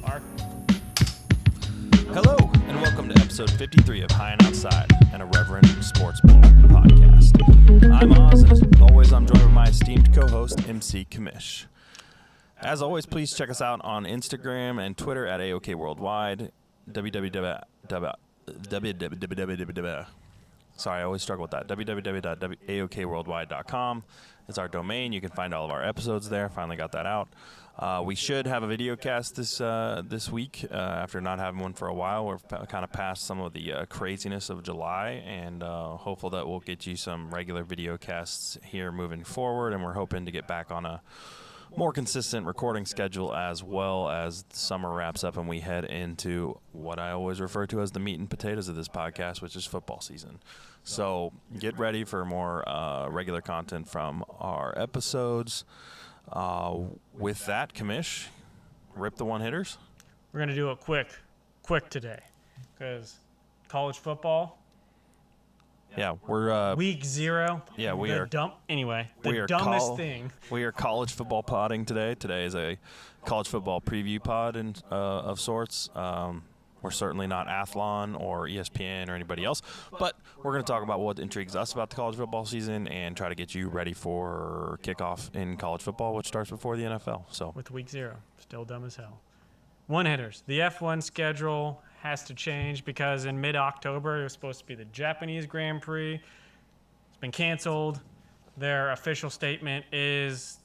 Mark. Hello, and welcome to episode 53 of High and Outside, an irreverent sports ball podcast. I'm Oz, and as always, I'm joined with my esteemed co-host, MC Kamish. As always, please check us out on Instagram and Twitter at AOK Worldwide, Sorry, I always struggle with that. www.aokworldwide.com is our domain. You can find all of our episodes there. Finally got that out. We should have a video cast this week after not having one for a while. We're kind of past some of the craziness of July, and hopeful that we'll get you some regular video casts here moving forward, and we're hoping to get back on a more consistent recording schedule as well as the summer wraps up and we head into what I always refer to as the meat and potatoes of this podcast, which is football season. So get ready for more regular content from our episodes. With that, Kamish, rip the one-hitters. We're going to do it quick today because college football. Yeah, we're week 0. Yeah, we are the dumbest thing. We are college football podding today. Today is a college football preview pod of sorts. We're certainly not Athlon or ESPN or anybody else, but we're going to talk about what intrigues us about the college football season and try to get you ready for kickoff in college football, which starts before the NFL. So with week 0, still dumb as hell. One-hitters. The F1 schedule has to change because in mid-October it was supposed to be the Japanese Grand Prix. It's been canceled. Their official statement is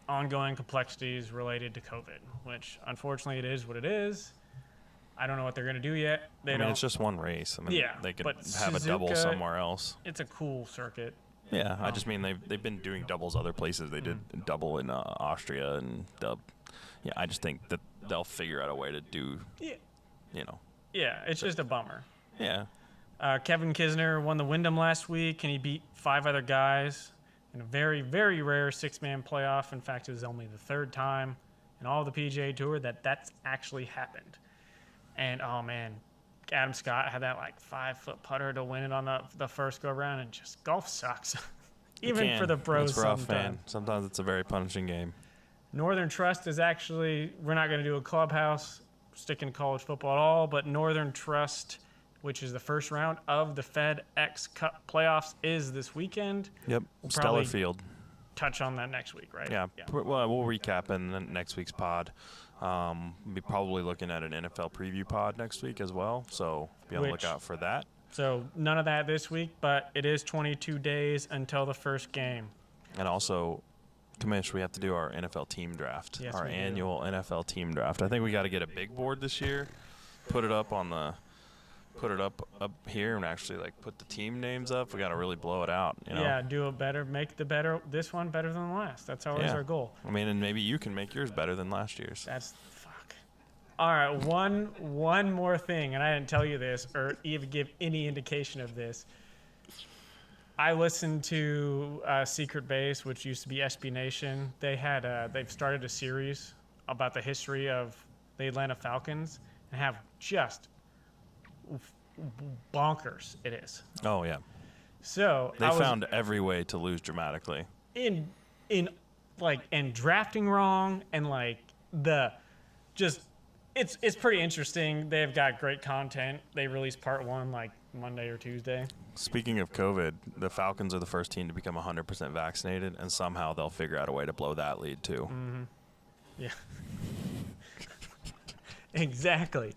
ongoing complexities related to COVID, which unfortunately it is what it is. I don't know what they're going to do yet. It's just one race. They could have a double somewhere else. It's a cool circuit. Yeah, I just mean they've been doing doubles other places. They did double in Austria and I just think that they'll figure out a way to do. Yeah, it's just a bummer. Yeah. Kevin Kisner won the Wyndham last week, and he beat 5 other guys in a very, very rare 6-man playoff. In fact, it was only the 3rd time in all of the PGA Tour that's actually happened. And, oh, man, Adam Scott had that, 5-foot putter to win it on the first go-around, and just golf sucks. Even for the pros it's rough, sometimes. Man. Sometimes it's a very punishing game. Northern Trust is actually – we're not going to do a clubhouse sticking to college football at all, but Northern Trust, which is the first round of the FedEx Cup playoffs, is this weekend. Yep, Stellar Field. Touch on that next week, right? Yeah. Well, we'll recap in next week's pod. We'll be probably looking at an NFL preview pod next week as well, so be on the lookout for that. So none of that this week, but it is 22 days until the first game. And also, Kamish, we have to do our NFL team draft, yes, our annual NFL team draft. I think we got to get a big board this year, put it up here, and actually put the team names up. We got to really blow it out. Yeah, do it better, make this one better than the last. That's always our goal. And maybe you can make yours better than last year's. Fuck. All right, one more thing, and I didn't tell you this or even give any indication of this. I listened to Secret Base, which used to be SB Nation. They've started a series about the history of the Atlanta Falcons and have just bonkers it is. Oh yeah. So they found every way to lose dramatically. And drafting wrong and it's pretty interesting. They've got great content. They released part 1 Monday or Tuesday. Speaking of COVID, the Falcons are the first team to become 100% vaccinated, and somehow they'll figure out a way to blow that lead too. Mm-hmm. Yeah. Exactly.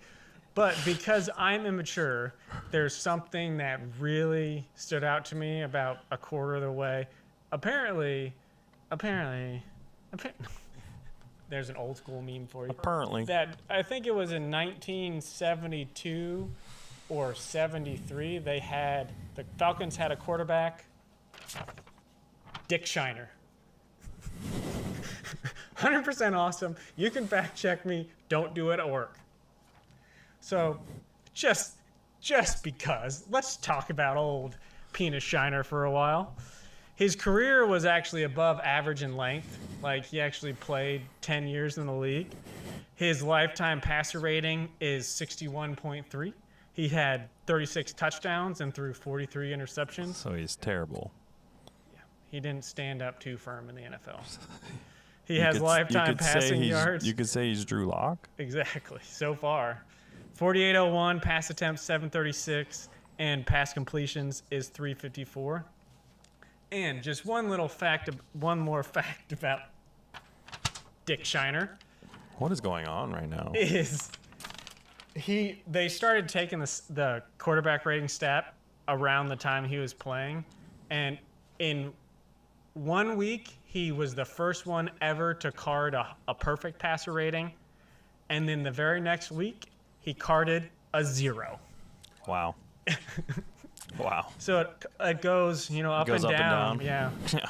But because I'm immature, there's something that really stood out to me about a quarter of the way. Apparently, there's an old school meme for you. Apparently. That I think it was in 1972 or 73, the Falcons had a quarterback, Dick Shiner. 100% awesome. You can fact check me. Don't do it at work. So just because, let's talk about old Penis Shiner for a while. His career was actually above average in length. He actually played 10 years in the league. His lifetime passer rating is 61.3. He had 36 touchdowns and threw 43 interceptions. So he's terrible. Yeah, he didn't stand up too firm in the NFL. He has lifetime passing yards. You could say he's Drew Lock. Exactly. So far, 4801 pass attempts 736 and pass completions is 354. And just one more fact about Dick Shiner What is going on right now? is they started taking the quarterback rating stat around the time he was playing, and in 1 week he was the first one ever to card a perfect passer rating, and then the very next week he carded a 0. Wow. Wow. So it goes, up, Goes and up and down. down. Yeah. Yeah.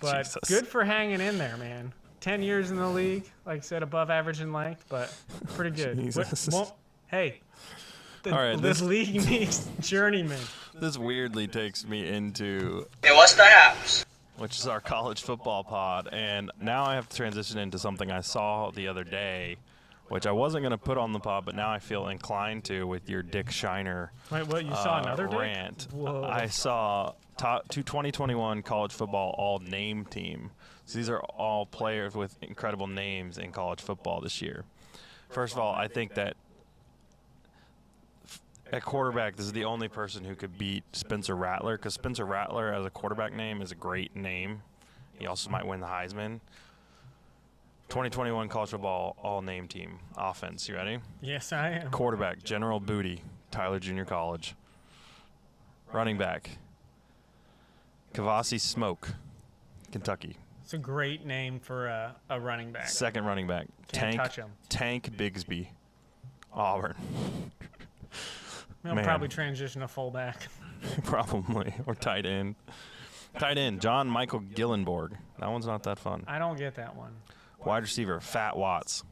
But Jesus. good for hanging in there, man. 10 years in the league, like I said, above average in length, but pretty good. Jesus. Hey, All right, this league needs journeymen. This weirdly takes me into Hey, what's the haps? which is our college football pod, and now I have to transition into something I saw the other day, which I wasn't going to put on the pod, but now I feel inclined to with your Dick Shiner Wait, what? You saw another Dick? rant. Whoa. I saw top 2021 college football all name team. So these are all players with incredible names in college football this year. First of all, I think that at quarterback, this is the only person who could beat Spencer Rattler, because Spencer Rattler as a quarterback name is a great name. He also might win the Heisman. 2021 college football all-name team offense. You ready? Yes, I am. Quarterback, General Booty, Tyler Junior College. Running back, Kavasi Smoke, Kentucky. It's a great name for a running back. Second running back, Can't touch him. Tank Bigsby, Auburn. He'll Man. probably transition to fullback. Probably. Or tight end. Tight end, John Michael Gillenborg. That one's not that fun. I don't get that one. Wide receiver, Fat Watts.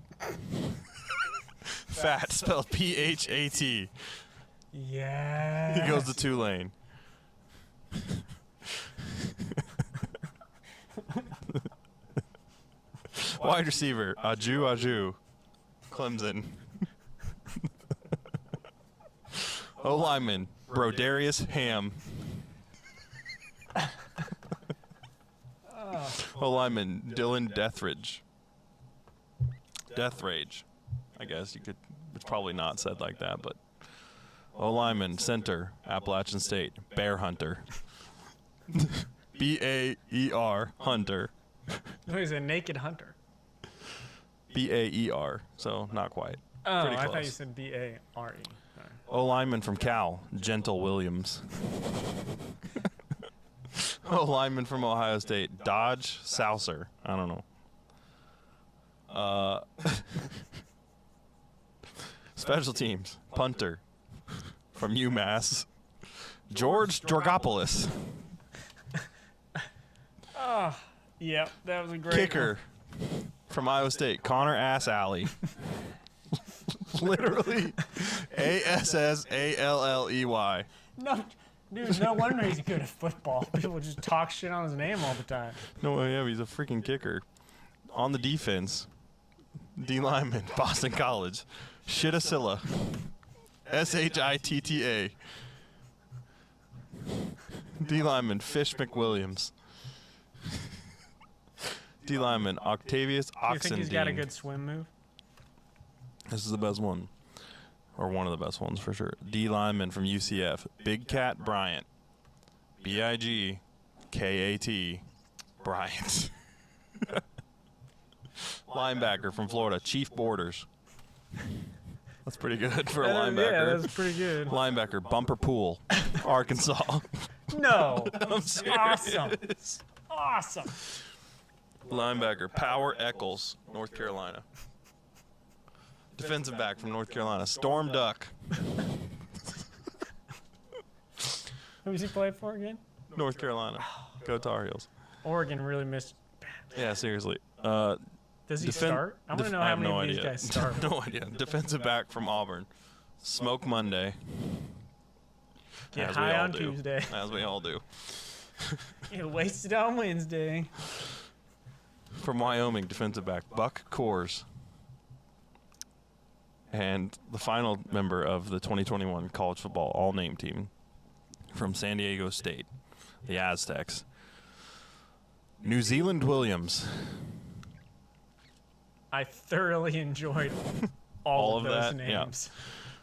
Fat, spelled P-H-A-T. Yeah. He goes to Tulane. Wide receiver, Aju, Clemson. O lineman, Brodarius Ham. O lineman, Dylan Deathrage. Deathrage. I guess you could, it's probably not said like that, but. O lineman, center, Appalachian State, Bear Hunter. B-A-E-R, Hunter. No, he's a naked hunter. B-A-E-R, so not quite. Oh, Pretty I close. thought you said B-A-R-E. Sorry. O lineman from Cal, Gentle Williams. O lineman from Ohio State, Dodge Souser. I don't know. Special teams, punter from UMass, George Georgopoulos. Yep, that was a great Kicker from Iowa State, Connor Ass Alley. Literally, A-S-S-A-L-L-E-Y. No, dude, no wonder he's good at football. People just talk shit on his name all the time. No, yeah, he's a freaking kicker. On the defense, D lineman, Boston College, Shittasilla, S-H-I-T-T-A. D lineman, Fish McWilliams. D lineman, Octavius Oxendine. You think he's got a good swim move? This is the best one. Or one of the best ones for sure. D lineman from UCF, Big Cat Bryant. B-I-G-K-A-T Bryant. Linebacker from Florida, Chief Borders. That's pretty good for a linebacker. Yeah, that's pretty good. Linebacker, Bumper Pool, Arkansas. No. I'm serious. Awesome. Linebacker, Power Eccles, North Carolina. Defensive back from North Carolina, Storm Duck, Who does he play for again? North Carolina. Go Tar Heels. Oregon really missed. Yeah, seriously. Does he start? I want to know I how have many no of these idea. guys start. No idea. Defensive back from Auburn, Smoke Monday. Get As we high all on do. Tuesday. As we all do. Get wasted on Wednesday. From Wyoming, defensive back, Buck Coors. And the final member of the 2021 college football all-name team from San Diego State, the Aztecs, New Zealand Williams. I thoroughly enjoyed all of those that, yeah. names.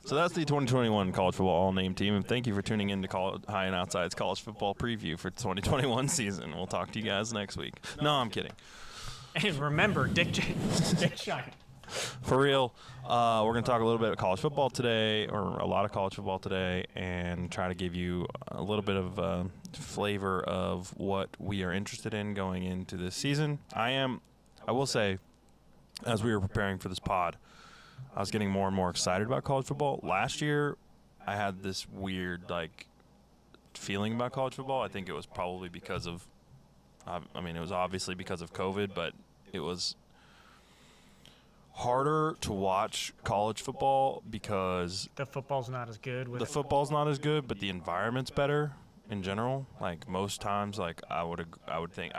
So that's the 2021 college football all-name team, and thank you for tuning in to High and Outside's college football preview for 2021 season. We'll talk to you guys next week. No, I'm kidding. And remember, Dick Shine. For real, we're going to talk a little bit of college football today, or a lot of college football today, and try to give you a little bit of flavor of what we are interested in going into this season. I will say, as we were preparing for this pod, I was getting more and more excited about college football. Last year, I had this weird, feeling about college football. I think it was probably because of, it was obviously because of COVID, but it was harder to watch college football because The football's not as good. the football's not as good, but the environment's better in general. Like, most times, I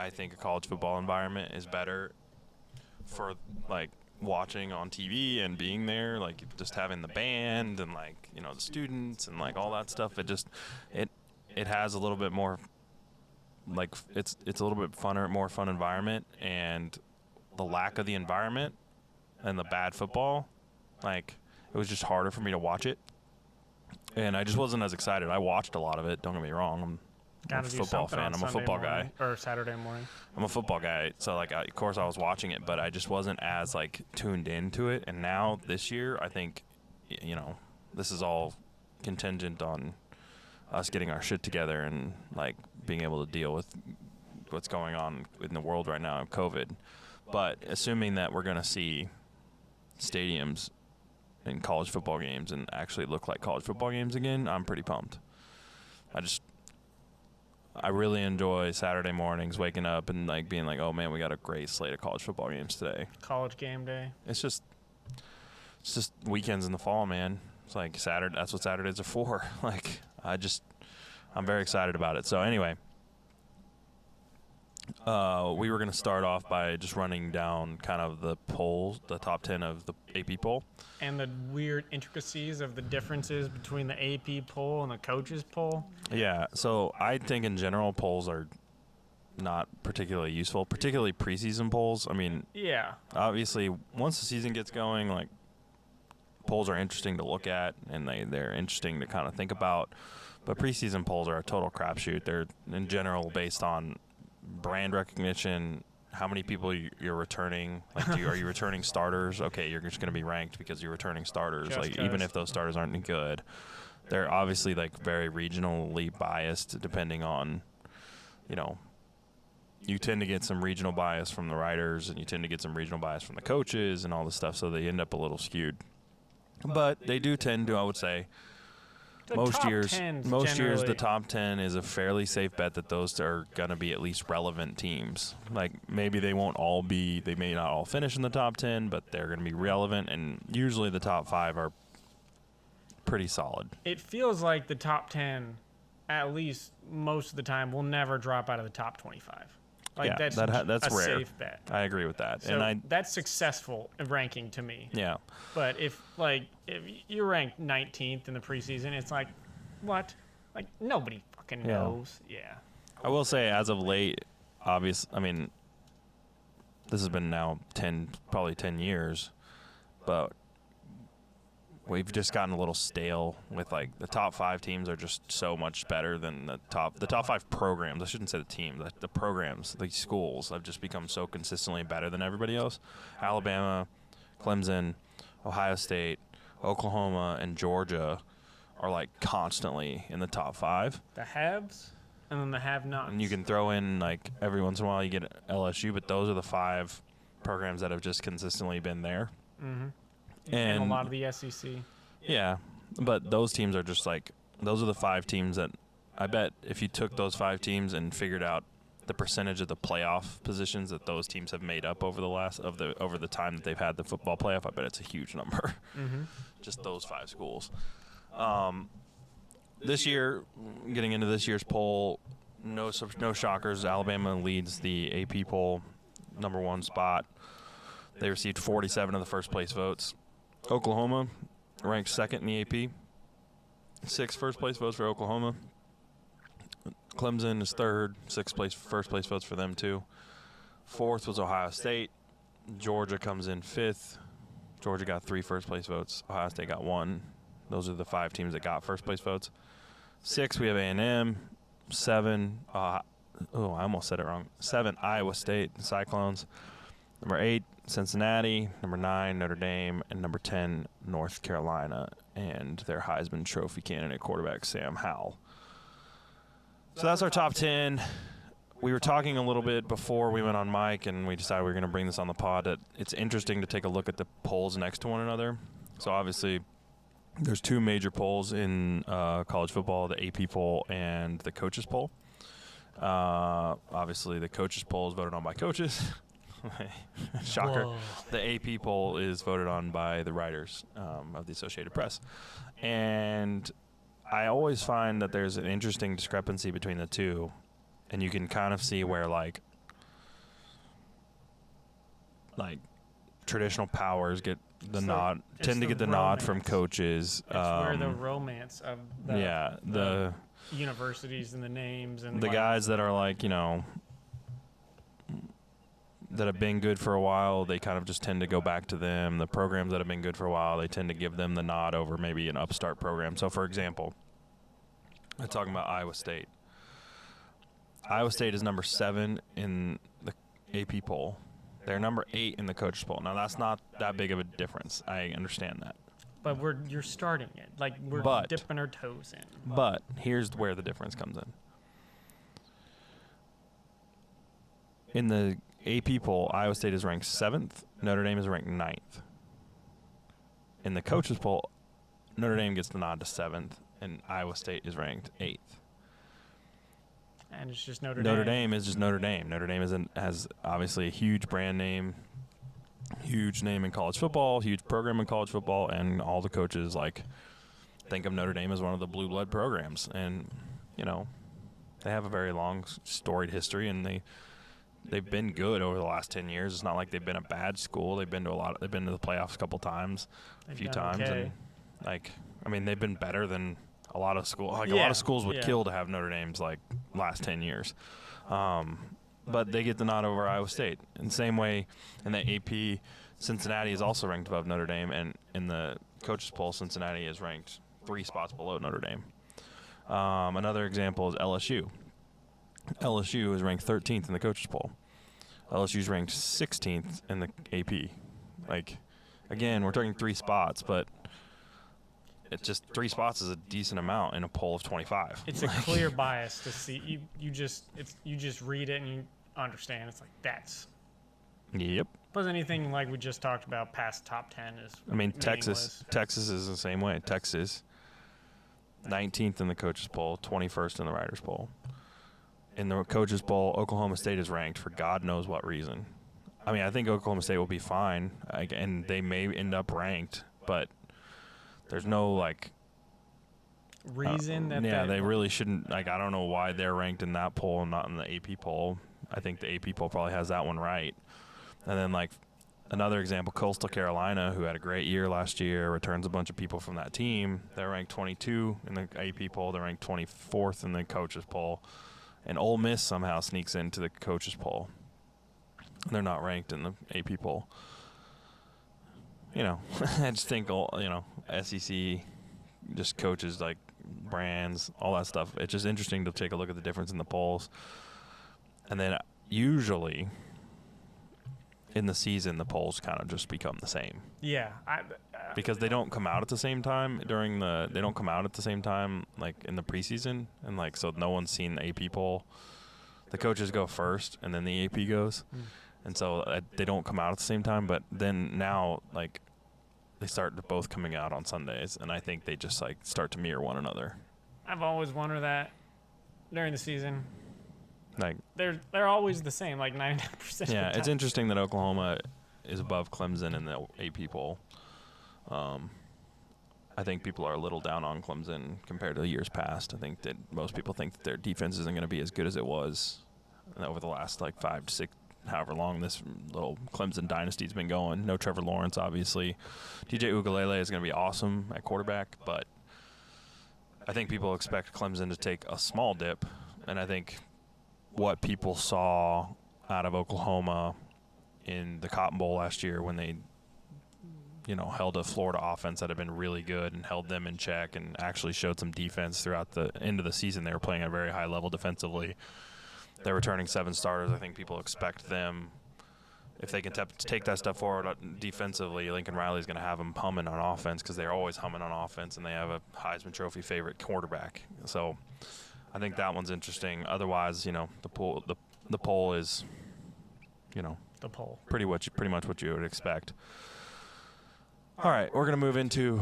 think a college football environment is better for, watching on TV and being there, just having the band and the students and all that stuff. It has a little bit more it's a little bit funner, more fun environment, and the lack of the environment and the bad football, it was just harder for me to watch it, and I just wasn't as excited. I watched a lot of it. Don't get me wrong. I'm a football fan. I'm a football guy. Or Saturday morning. I'm a football guy, so of course I was watching it, but I just wasn't as tuned into it. And now this year, I think, this is all contingent on us getting our shit together and being able to deal with what's going on in the world right now, COVID. But assuming that we're gonna see stadiums in college football games and actually look like college football games again, I'm pretty pumped. I really enjoy Saturday mornings, waking up and being oh man, we got a great slate of college football games today. College game day. It's just weekends in the fall, man. It's Saturday. That's what Saturdays are for. I'm very excited about it. So anyway, we were going to start off by just running down kind of the polls, the top 10 of the AP poll. And the weird intricacies of the differences between the AP poll and the coaches poll. Yeah, so I think in general polls are not particularly useful, particularly preseason polls. Yeah. Obviously, once the season gets going, polls are interesting to look at, and they're interesting to kind of think about. But preseason polls are a total crapshoot. They're, in general, based on brand recognition, how many people you're returning. Are you returning starters? Okay, you're just going to be ranked because you're returning starters. Even if those starters aren't any good. They're obviously very regionally biased, depending on, you tend to get some regional bias from the writers, and you tend to get some regional bias from the coaches and all this stuff, so they end up a little skewed. But they do tend to, I would say, most years the top 10 is a fairly safe bet that those are going to be at least relevant teams. Maybe they may not all finish in the top 10, but they're going to be relevant, and usually the top 5 are pretty solid. It feels like the top 10, at least most of the time, will never drop out of the top 25. That's a rare. Safe bet. I agree with that. So that's successful ranking to me. Yeah. But if you're ranked 19th in the preseason, it's what? Nobody fucking knows. Yeah. I will say, as of late, this has been now probably 10 years, but we've just gotten a little stale with the top 5 teams are just so much better than the top 5 programs. I shouldn't say the teams, the programs, the schools have just become so consistently better than everybody else. Alabama, Clemson, Ohio State, Oklahoma, and Georgia are constantly in the top 5. The haves and then the have-nots. And you can throw in every once in a while you get LSU, but those are the 5 programs that have just consistently been there. Mm-hmm. And a lot of the SEC. Yeah, but those teams are just those are the 5 teams that I bet if you took those 5 teams and figured out the percentage of the playoff positions that those teams have made up over the time that they've had the football playoff, I bet it's a huge number. Mm-hmm. Just those 5 schools. This year, getting into this year's poll, no shockers. Alabama leads the AP poll, number 1 spot. They received 47 of the first place votes. Oklahoma ranked 2nd in the AP. 6 first place votes for Oklahoma. Clemson is 3rd. 6 first place votes for them too. 4th was Ohio State. Georgia comes in 5th. Georgia got 3 first-place votes. Ohio State got 1. Those are the 5 teams that got first-place votes. 6, we have A&M. 7, I almost said it wrong. 7, Iowa State, the Cyclones. Number 8, Cincinnati. Number 9, Notre Dame. And number 10, North Carolina. And their Heisman Trophy candidate quarterback, Sam Howell. So that's our top 10. We were talking a little bit before we went on mic, and we decided we were going to bring this on the pod, that it's interesting to take a look at the polls next to one another. So obviously, there's 2 major polls in college football, the AP poll and the coaches poll. Obviously, the coaches poll is voted on by coaches. Shocker. Whoa. The AP poll is voted on by the writers of the Associated Press. And I always find that there's an interesting discrepancy between the two. And you can kind of see where, like traditional powers get the nod, tend to get the nod from coaches. It's where the romance of the universities and the names and the guys that are that have been good for a while, they kind of just tend to go back to them. The programs that have been good for a while, they tend to give them the nod over maybe an upstart program. So, for example, I'm talking about Iowa State. Iowa State is number 7 in the AP poll. They're number 8 in the coaches poll. Now, that's not that big of a difference. I understand that. But you're starting it. Like, we're dipping our toes in. But here's where the difference comes in. In the AP poll, Iowa State is ranked 7th. Notre Dame is ranked 9th. In the coaches poll, Notre Dame gets the nod to 7th, and Iowa State is ranked 8th. And it's just Notre Dame. Notre Dame is just Notre Dame. Notre Dame has obviously a huge brand name, huge name in college football, huge program in college football, and all the coaches think of Notre Dame as one of the blue blood programs. And they have a very long, storied history, and they've been good over the last 10 years. It's not like they've been a bad school. They've been to They've been to the playoffs a couple times, a few times, okay. and they've been better than a lot of schools. A lot of schools would kill to have Notre Dame's last 10 years. But they get the nod over Iowa State. In the same way, in the AP, Cincinnati is also ranked above Notre Dame, and in the coaches poll, Cincinnati is ranked 3 spots below Notre Dame. Another example is LSU. LSU is ranked 13th in the coaches poll. LSU is ranked 16th in the AP. Again, we're talking 3 spots, but it's just 3 spots is a decent amount in a poll of 25. It's a clear bias to see. You just read it and you understand. It's like that's. Yep. Plus anything like we just talked about past top 10 is. Texas is the same way. Texas, 19th in the coaches poll, 21st in the writers poll. In the coaches poll, Oklahoma State is ranked for God knows what reason. I think Oklahoma State will be fine, and they may end up ranked, but there's no reason that they really shouldn't. I don't know why they're ranked in that poll and not in the AP poll. I think the AP poll probably has that one right. And then another example, Coastal Carolina, who had a great year last year, returns a bunch of people from that team. They're ranked 22 in the AP poll. They're ranked 24th in the coaches poll. And Ole Miss somehow sneaks into the coaches poll. They're not ranked in the AP poll. I just think, SEC, just coaches, brands, all that stuff. It's just interesting to take a look at the difference in the polls. And then usually in the season, the polls kind of just become the same. Yeah. Because they don't come out at the same time they don't come out at the same time, in the preseason. And, so no one's seen the AP poll. The coaches go first, and then the AP goes. And so they don't come out at the same time. But then now, they start both coming out on Sundays. And I think they just, start to mirror one another. I've always wondered that during the season. Like they're always the same, like 99%. Yeah, it's interesting that Oklahoma is above Clemson in the AP poll. I think people are a little down on Clemson compared to years past. I think that most people think that their defense isn't going to be as good as it was over the last 5 to 6, however long this little Clemson dynasty's been going. No Trevor Lawrence, obviously. DJ Uiagalelei is going to be awesome at quarterback, but I think people expect Clemson to take a small dip, and I think what people saw out of Oklahoma in the Cotton Bowl last year when they, held a Florida offense that had been really good and held them in check and actually showed some defense throughout the end of the season. They were playing at a very high level defensively. They're returning 7 starters. I think people expect them, if they can take that step forward defensively, Lincoln Riley's going to have them humming on offense because they're always humming on offense, and they have a Heisman Trophy favorite quarterback. So I think that one's interesting. Otherwise, the poll is, The poll. pretty much what you would expect. All right, we're going to move into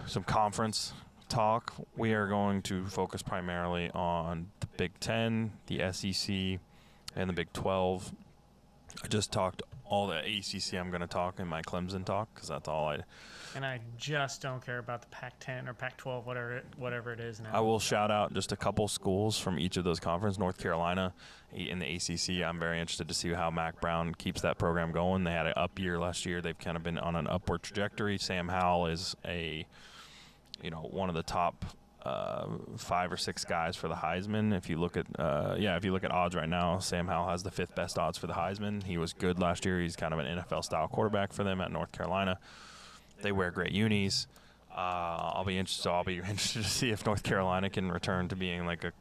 some conference talk. We are going to focus primarily on the Big Ten, the SEC, and the Big 12. I just talked all the ACC. I'm going to talk in my Clemson talk because that's all I. And I just don't care about the Pac-10 or Pac-12, whatever it is now. I will shout out just a couple schools from each of those conferences. North Carolina in the ACC. I'm very interested to see how Mac Brown keeps that program going. They had an up year last year. They've kind of been on an upward trajectory. Sam Howell is one of the top 5 or 6 guys for the Heisman. If you look at odds right now, Sam Howell has the 5th best odds for the Heisman. He was good last year. He's kind of an NFL style quarterback for them at North Carolina. They wear great unis. I'll be interested to see if North Carolina can return to being like a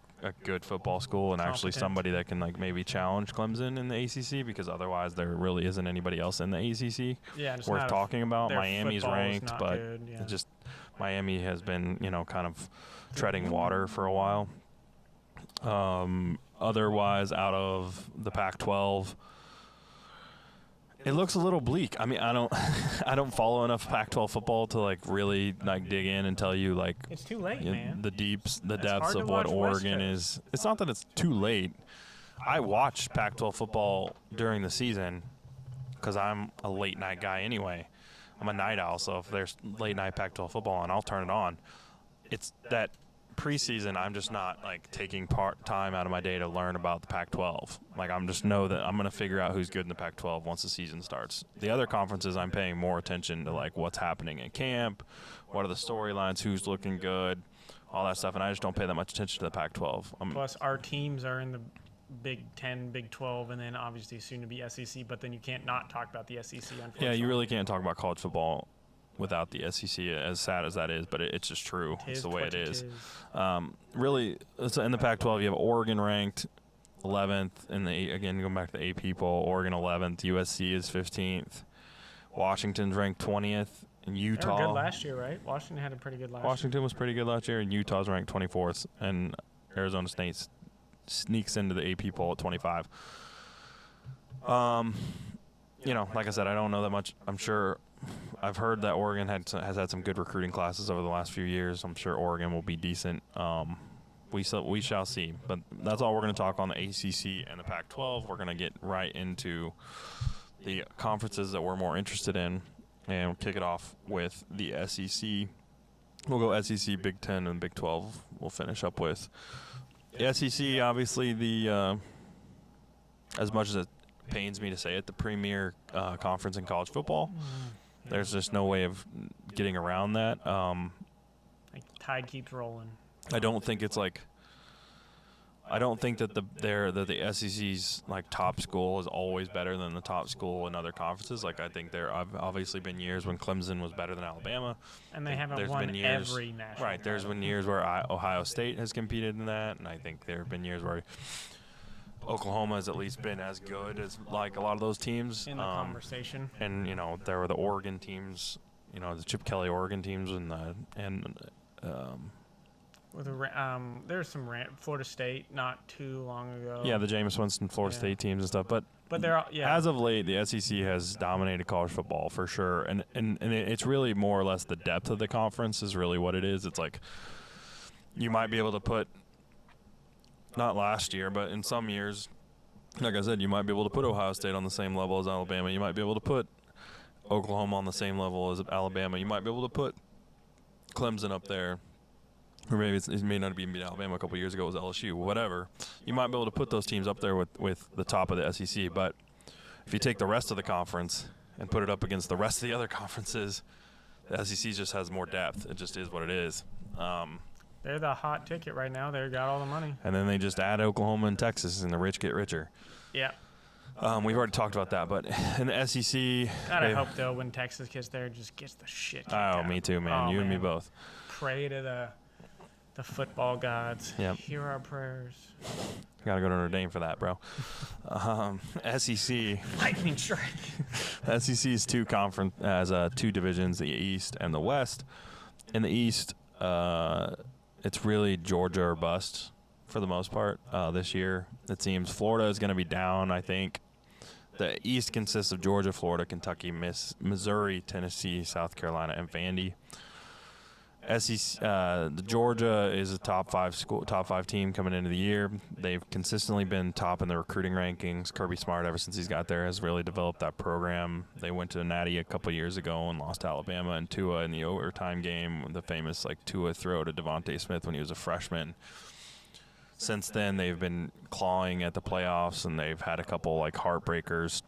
good football school and actually somebody that can like maybe challenge Clemson in the ACC, because otherwise there really isn't anybody else in the ACC worth talking about. Miami's ranked, but Miami has been kind of treading water for a while. Otherwise, out of the Pac-12, it looks a little bleak. I mean, I don't follow enough Pac-12 football to like really like dig in and tell you like it's too late, man. The depths of what Oregon is. It's not that it's too late. I watch Pac-12 football during the season because I'm a late night guy anyway. I'm a night owl, so if there's late night Pac-12 football on, I'll turn it on. It's that preseason, I'm just not like taking time out of my day to learn about the Pac-12. Like I'm just know that I'm going to figure out who's good in the Pac-12 once the season starts. The other conferences, I'm paying more attention to like what's happening in camp, what are the storylines, who's looking good, all that stuff, and I just don't pay that much attention to the Pac-12. Plus, our teams are in the Big 10, Big 12, and then obviously soon to be SEC, but then you can't not talk about the SEC, unfortunately. Yeah, you really can't talk about college football without the SEC, as sad as that is, but it's just true. It's the way it is. Really, so in the Pac-12, you have Oregon ranked 11th, again, going back to the AP poll, Oregon 11th, USC is 15th, Washington's ranked 20th, and Utah. They were good last year, right? Washington had a pretty good last year. Washington was pretty good last year, and Utah's ranked 24th, and Arizona State sneaks into the AP poll at 25. Like I said, I don't know that much. I'm sure I've heard that Oregon has had some good recruiting classes over the last few years. I'm sure Oregon will be decent. We shall see. But that's all we're going to talk on the ACC and the Pac-12. We're going to get right into the conferences that we're more interested in, and we'll kick it off with the SEC. We'll go SEC, Big 10, and Big 12. We'll finish up with the SEC. Obviously, as much as it pains me to say it, the premier conference in college football. There's just no way of getting around that. Like tide keeps rolling. I don't think that the SEC's like top school is always better than the top school in other conferences. Like I think there have obviously been years when Clemson was better than Alabama, and they haven't won every national. Right, there's been years where Ohio State has competed in that, and I think there have been years where Oklahoma has at least been as good as like a lot of those teams in the conversation. And there were the Oregon teams, the Chip Kelly Oregon teams, there's some Florida State not too long ago. Yeah, the Jameis Winston Florida State teams and stuff, but they're as of late, the SEC has dominated college football for sure, and it's really more or less the depth of the conference is really what it is. It's like you might be able to put. Not last year, but in some years, like I said, you might be able to put Ohio State on the same level as Alabama. You might be able to put Oklahoma on the same level as Alabama. You might be able to put Clemson up there. Or maybe it may not even be Alabama a couple years ago. It was LSU. Whatever. You might be able to put those teams up there with the top of the SEC. But if you take the rest of the conference and put it up against the rest of the other conferences, the SEC just has more depth. It just is what it is. They're the hot ticket right now. They've got all the money. And then they just add Oklahoma and Texas, and the rich get richer. Yeah. We've already talked about that, but in the SEC, God, I hope though when Texas gets there, just gets the shit kicked out. me too, man. Oh, You and me man. both. Pray to the football gods. Yep. Hear our prayers. Gotta go to Notre Dame for that, bro. SEC. Lightning strike. SEC's two divisions, the East and the West. In the East, it's really Georgia or bust for the most part this year. It seems Florida is going to be down, I think. The East consists of Georgia, Florida, Kentucky, Missouri, Tennessee, South Carolina, and Vandy. The Georgia is a top five team coming into the year. They've consistently been top in the recruiting rankings. Kirby Smart, ever since he's got there, has really developed that program. They went to the Natty a couple years ago and lost to Alabama and Tua in the overtime game. The famous Tua throw to Devontae Smith when he was a freshman. Since then, they've been clawing at the playoffs, and they've had a couple heartbreakers.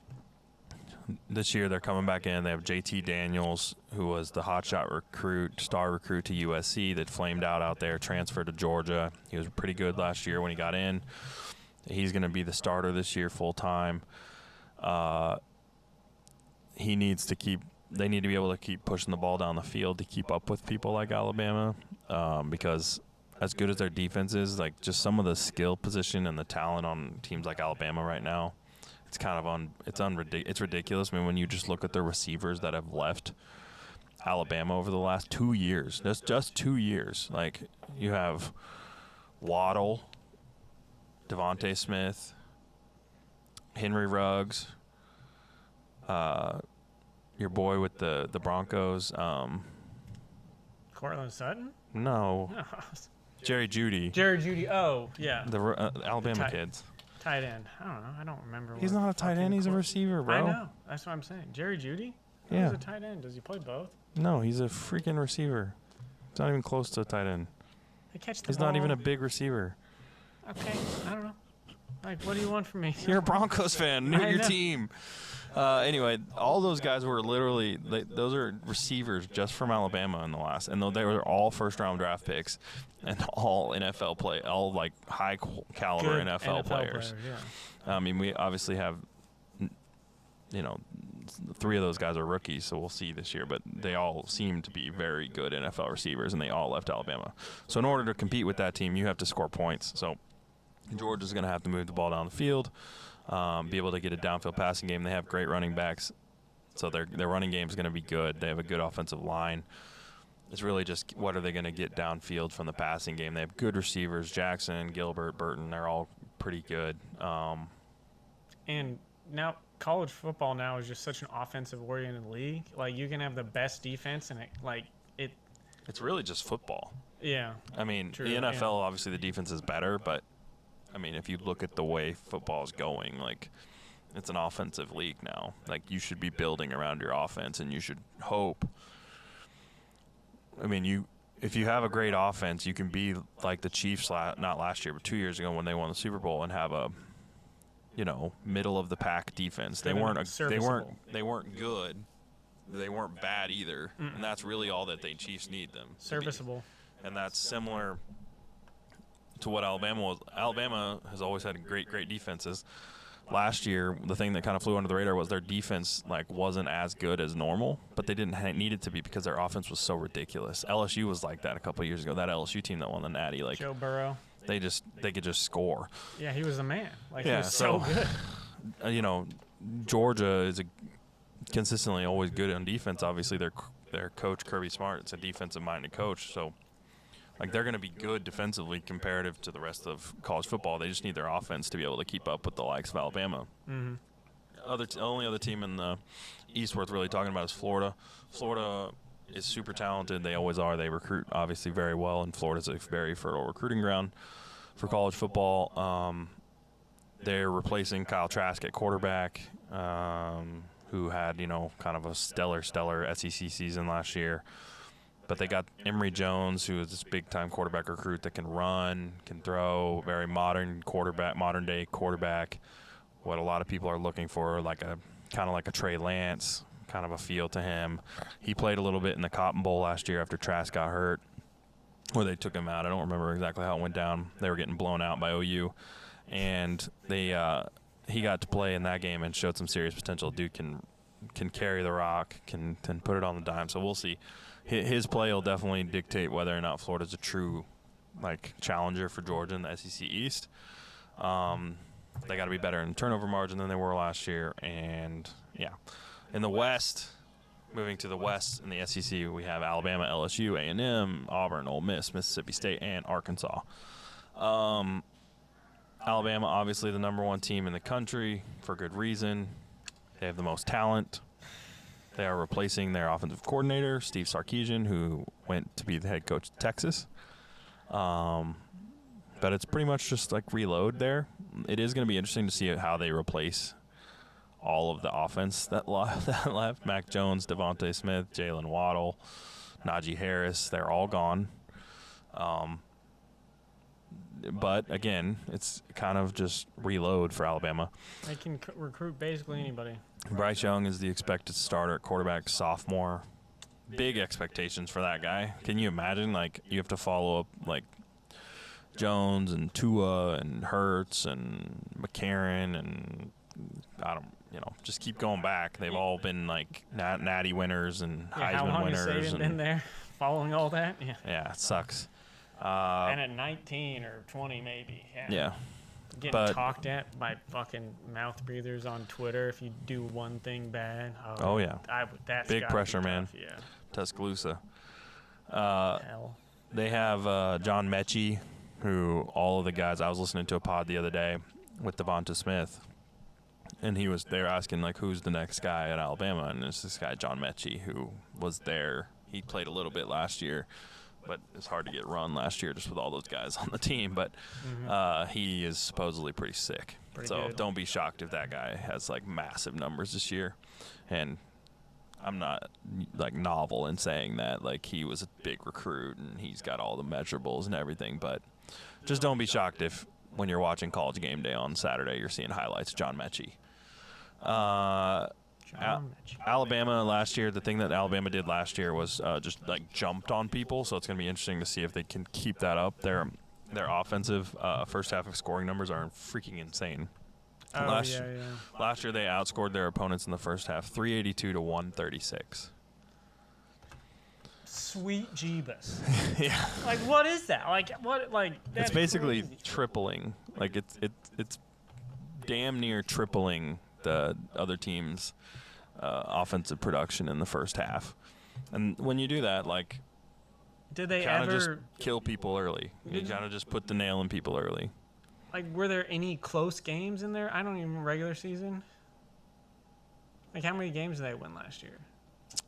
This year, they're coming back in. They have JT Daniels, who was the hotshot star recruit to USC that flamed out there, transferred to Georgia. He was pretty good last year when he got in. He's going to be the starter this year full time. They need to be able to keep pushing the ball down the field to keep up with people like Alabama, because as good as their defense is, just some of the skill position and the talent on teams like Alabama right now, it's kind of it's ridiculous. I mean, when you just look at the receivers that have left Alabama over the last 2 years, just 2 years. You have Waddle, Devontae Smith, Henry Ruggs, your boy with the Broncos. Cortland Sutton? No. Jerry Jeudy. Jerry Jeudy. Oh, yeah. The Alabama kids. Tight end. I don't know. I don't remember. He's not a tight end. He's a receiver, bro. I know. That's what I'm saying. Jerry Jeudy? Yeah. He's a tight end. Does he play both? No, he's a freaking receiver. He's not even close to a tight end. They catch the He's ball. not even a big receiver. Okay. I don't know. What do you want from me? You're a Broncos fan. Your know. team. Anyway, all those guys were literally those are receivers just from Alabama in the last, and they were all first-round draft picks, and all NFL play, all high caliber NFL players. Yeah. I mean, we obviously have, 3 of those guys are rookies, so we'll see this year. But they all seem to be very good NFL receivers, and they all left Alabama. So in order to compete with that team, you have to score points. So Georgia's going to have to move the ball down the field. Be able to get a downfield passing game. They have great running backs, so their running game is going to be good. They have a good offensive line. It's really just what are they going to get downfield from the passing game. They have good receivers, Jackson, Gilbert, Burton. They're all pretty good. And now college football now is just such an offensive-oriented league. You can have the best defense, and it's really just football. Yeah. I mean, True, the NFL, obviously the defense is better, but I mean, if you look at the way football is going, it's an offensive league now. You should be building around your offense, and you should hope. I mean, if you have a great offense, you can be like the Chiefs, not last year, but 2 years ago when they won the Super Bowl, and have a, middle of the pack defense. They weren't good. They weren't bad either, and that's really all that the Chiefs need them. Serviceable. And that's similar to what Alabama was. Alabama has always had great defenses. Last year, the thing that kind of flew under the radar was their defense wasn't as good as normal, but they didn't need it to be because their offense was so ridiculous. LSU was like that a couple of years ago. That LSU team that won the Natty, Joe Burrow. They could just score. Yeah, he was the man. He Yeah, was so good. Georgia is consistently always good on defense. Obviously, their coach Kirby Smart, it's a defensive-minded coach, so. They're going to be good defensively comparative to the rest of college football. They just need their offense to be able to keep up with the likes of Alabama. Mm-hmm. Only other team in the East worth really talking about is Florida. Florida is super talented. They always are. They recruit obviously very well, and Florida's a very fertile recruiting ground for college football. They're replacing Kyle Trask at quarterback, who had kind of a stellar SEC season last year. But they got Emory Jones, who is this big-time quarterback recruit that can run, can throw, very modern day quarterback. What a lot of people are looking for, kind of like a Trey Lance, kind of a feel to him. He played a little bit in the Cotton Bowl last year after Trask got hurt, where they took him out. I don't remember exactly how it went down. They were getting blown out by OU, and he got to play in that game and showed some serious potential. Dude can carry the rock, can put it on the dime. So we'll see. His play will definitely dictate whether or not Florida's a true challenger for Georgia in the SEC East. They got to be better in turnover margin than they were last year. And, yeah. In the West, moving to the West in the SEC, we have Alabama, LSU, A&M, Auburn, Ole Miss, Mississippi State, and Arkansas. Alabama, obviously the number one team in the country for good reason. They have the most talent. They are replacing their offensive coordinator, Steve Sarkisian, who went to be the head coach of Texas. But it's pretty much just reload there. It is going to be interesting to see how they replace all of the offense that left. Mac Jones, Devontae Smith, Jalen Waddle, Najee Harris, they're all gone. But, again, it's kind of just reload for Alabama. They can recruit basically anybody. Bryce Young is the expected starter at quarterback, sophomore. Big expectations for that guy. Can you imagine? You have to follow up, Jones and Tua and Hurts and McCarron and just keep going back. They've all been natty winners and Heisman winners. How long has Saban been there following all that? Yeah. Yeah, it sucks. And at 19 or 20 maybe. Yeah. Getting talked at by fucking mouth breathers on Twitter if you do one thing bad. Oh yeah. That's big pressure, man. Yeah. Tuscaloosa. Hell. They have John Mechie, who all of the guys, I was listening to a pod the other day with Devonta Smith, and they're asking who's the next guy at Alabama, and it's this guy John Mechie who was there. He played a little bit last year, but it's hard to get run last year just with all those guys on the team. But he is supposedly pretty sick. So good. Don't be shocked if that guy has massive numbers this year. And I'm not novel in saying that he was a big recruit and he's got all the measurables and everything. But just don't be shocked if when you're watching College Game Day on Saturday you're seeing highlights of John Mechie. Alabama last year, the thing that Alabama did last year was just jumped on people, so it's going to be interesting to see if they can keep that up. Their offensive first half of scoring numbers are freaking insane. Last year they outscored their opponents in the first half 382 to 136. Sweet Jeebus. Yeah. What is that? That's it's basically crazy. tripling. It's damn near tripling the other team's offensive production in the first half. And when you do that, did they kind of ever just kill people early? You kind of just put the nail in people early. were there any close games in there? I don't even regular season. How many games did they win last year?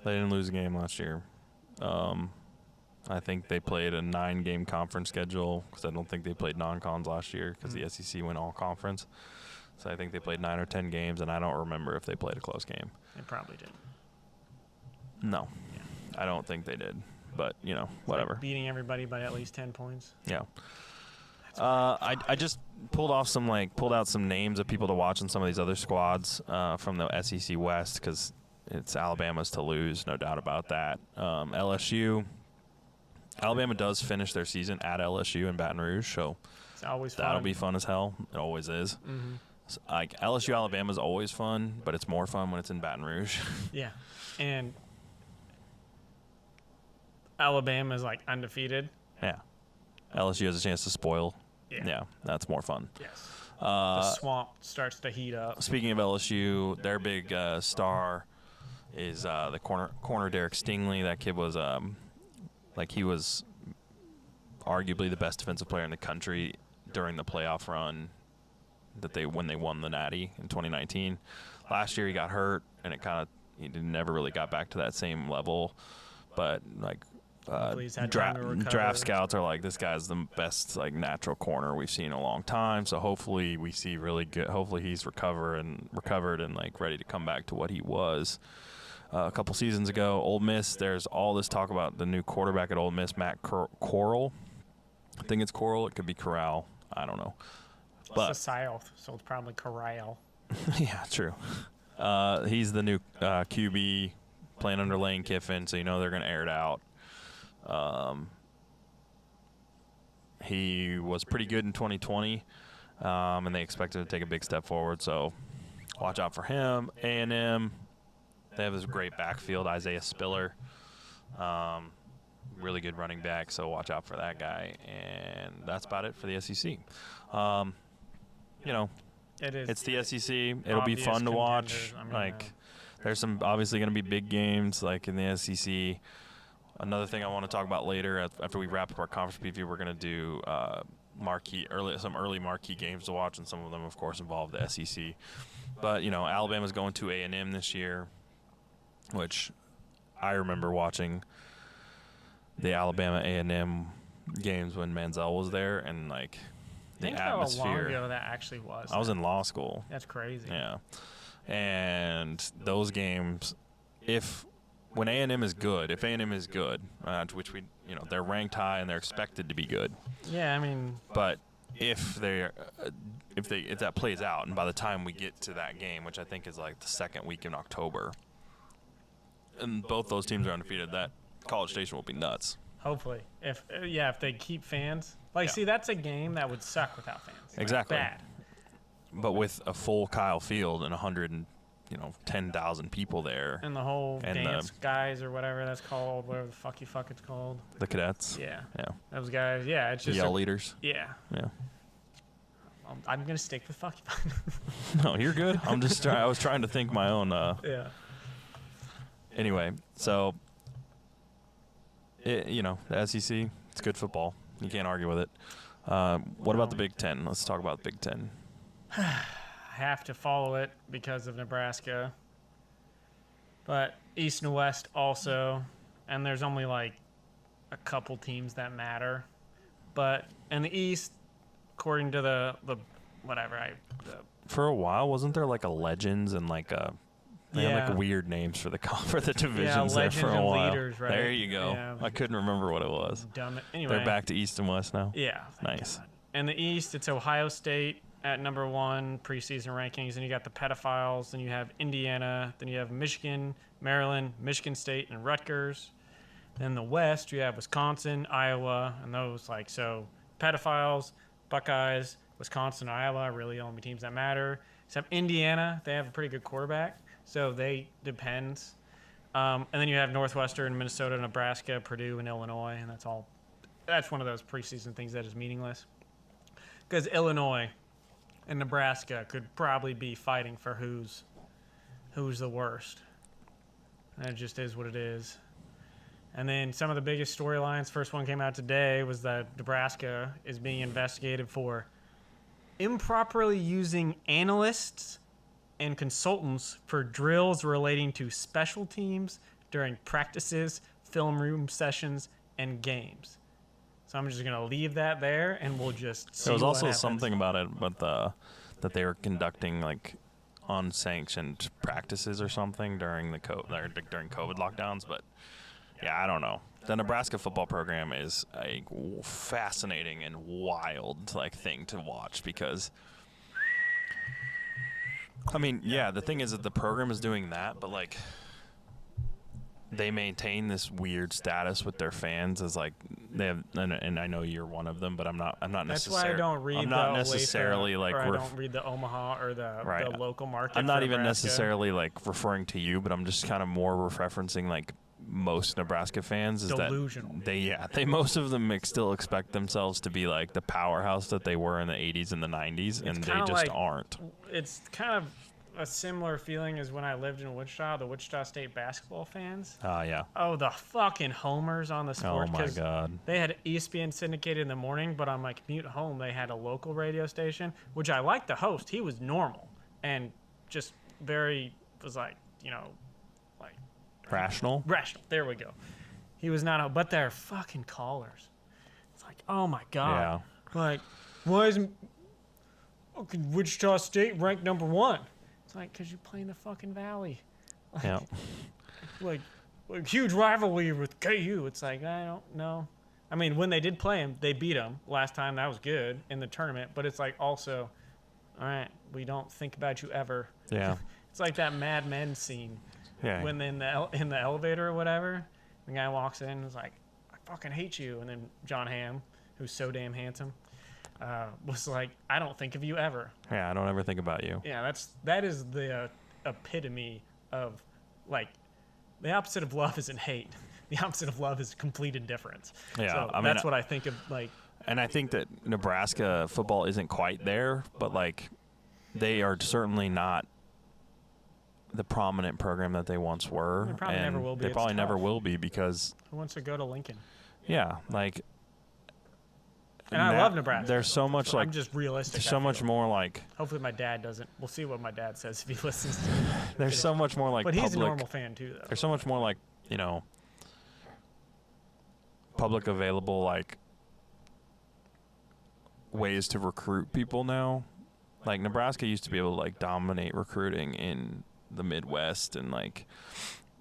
They didn't lose a game last year. I think they played a 9-game conference schedule because I don't think they played non-cons last year because the SEC went all conference. So I think they played 9 or 10 games, and I don't remember if they played a close game. They probably did. No. Yeah. I don't think they did. But, whatever. Beating everybody by at least 10 points. Yeah. I just pulled out some names of people to watch in some of these other squads from the SEC West because it's Alabama's to lose, no doubt about that. LSU. Alabama does finish their season at LSU in Baton Rouge, so it's always fun. That'll be fun as hell. It always is. Mm-hmm. So, LSU Alabama is always fun, but it's more fun when it's in Baton Rouge. Yeah, and Alabama's undefeated. Yeah, LSU has a chance to spoil. Yeah, that's more fun. Yes. The swamp starts to heat up. Speaking of LSU, their big star is the corner Derek Stingley. That kid was he was arguably the best defensive player in the country during the playoff run when they won the Natty in 2019. Last year he got hurt and he never really got back to that same level. But draft scouts are this guy's the best natural corner we've seen in a long time. So hopefully we see really good. Hopefully he's recovered and ready to come back to what he was a couple seasons ago. Ole Miss, there's all this talk about the new quarterback at Ole Miss, Matt Corral. I think it's Corral. It could be Corral. I don't know. But it's the South, so it's probably Corral. Yeah, true. He's the new QB playing under Lane Kiffin, so they're going to air it out. He was pretty good in 2020. and they expect him to take a big step forward. So watch out for him. A&M, they have this great backfield, Isaiah Spiller. Really good running back, so watch out for that guy. And that's about it for the SEC. It's the SEC. It'll be fun to watch. There's some obviously going to be big games like in the SEC. Another thing I want to talk about later, after we wrap up our conference preview, we're going to do some early marquee games to watch, and some of them, of course, involve the SEC. But Alabama's going to A&M this year, which I remember watching the Alabama A&M games when Manziel was there, and the Think atmosphere. how long ago that actually was. I was in law school. That's crazy. Yeah, and those games, when A&M is good, which they're ranked high and they're expected to be good. Yeah, I mean. But if that plays out, and by the time we get to that game, which I think is the second week in October, and both those teams are undefeated, that College Station will be nuts. Hopefully, if they keep fans, see, that's a game that would suck without fans. Exactly. Bad. But with a full Kyle Field and 10,000 people there, And the whole dance guys or whatever that's called, whatever the fuck it's called. The cadets. Yeah. Yeah. Those guys. Yeah, it's just Yell leaders. Yeah. Yeah. I'm gonna stick with fuck. No, you're good. I'm just I was trying to think my own. Yeah. Anyway, so the SEC, it's good football. You can't argue with it. What about the Big Ten? Let's talk about the Big Ten. I have to follow it because of Nebraska, but East and West also, and there's only a couple teams that matter. But in the East, according to the for a while, wasn't there a Legends and they had weird names for the divisions there for a while. Leaders, right? There you go. Yeah. I couldn't remember what it was. Anyway, they're back to East and West now. Yeah. Nice. God. In the East, it's Ohio State at number 1 preseason rankings, and you got the pedophiles. Then you have Indiana. Then you have Michigan, Maryland, Michigan State, and Rutgers. Then the West, you have Wisconsin, Iowa, and those pedophiles, Buckeyes, Wisconsin, Iowa are really the only teams that matter. Except Indiana, they have a pretty good quarterback, so they depends. And then you have Northwestern, Minnesota, Nebraska, Purdue, and Illinois, and that's all. That's one of those preseason things that is meaningless. Because Illinois and Nebraska could probably be fighting for who's the worst. And it just is what it is. And then some of the biggest storylines, first one came out today, was that Nebraska is being investigated for improperly using analysts and consultants for drills relating to special teams during practices, film room sessions, and games. So I'm just going to leave that there, and we'll just see. There was what also happens. something about it, but that they were conducting unsanctioned practices or something during during COVID lockdowns. But yeah, I don't know. The Nebraska football program is a fascinating and wild thing to watch because, the thing is that the program is doing that, but they maintain this weird status with their fans as they have, and I know you're one of them, but I'm not necessarily. That's why I don't read. I'm not necessarily or I don't read the Omaha or the local market. I'm not even Nebraska. necessarily referring to you, but I'm just kind of more referencing most Nebraska fans is delusional. That they most of them still expect themselves to be the powerhouse that they were in the 80s and the 90s, and they just aren't. It's kind of a similar feeling as when I lived in Wichita, the Wichita State basketball fans. Yeah. Oh, the fucking homers on the sport. Oh, my God. They had ESPN syndicated in the morning, but on my commute home, they had a local radio station, which I liked the host. He was normal and just Rational? Rational. There we go. He was not, but they're fucking callers. It's oh my God. Yeah. Why isn't Wichita State ranked number 1? It's because you play in the fucking Valley. Yeah. Huge rivalry with KU. It's I don't know. When they did play him, they beat him last time. That was good in the tournament. But it's also, all right, we don't think about you ever. Yeah. It's that Mad Men scene. Yeah. When in the elevator or whatever, the guy walks in and is I fucking hate you. And then John Hamm, who's so damn handsome, was like, I don't think of you ever. Yeah, I don't ever think about you. Yeah, that is the epitome of, like, the opposite of love isn't hate. The opposite of love is complete indifference. Yeah, so I mean, that's what I think of, like. And I think that Nebraska football isn't quite there, but like, they are certainly not the prominent program that they once were. They probably and never will be. They It's probably never tough. will be because. Who wants to go to Lincoln? Yeah, like. And I love Nebraska. There's so much like. I'm just realistic. There's so much more like. Hopefully my dad doesn't. We'll see what my dad says if he listens. There's so much more like. But he's public, a normal fan too, though. There's so much more like, you know, public available like ways to recruit people now. Like Nebraska used to be able to like dominate recruiting in the Midwest and like,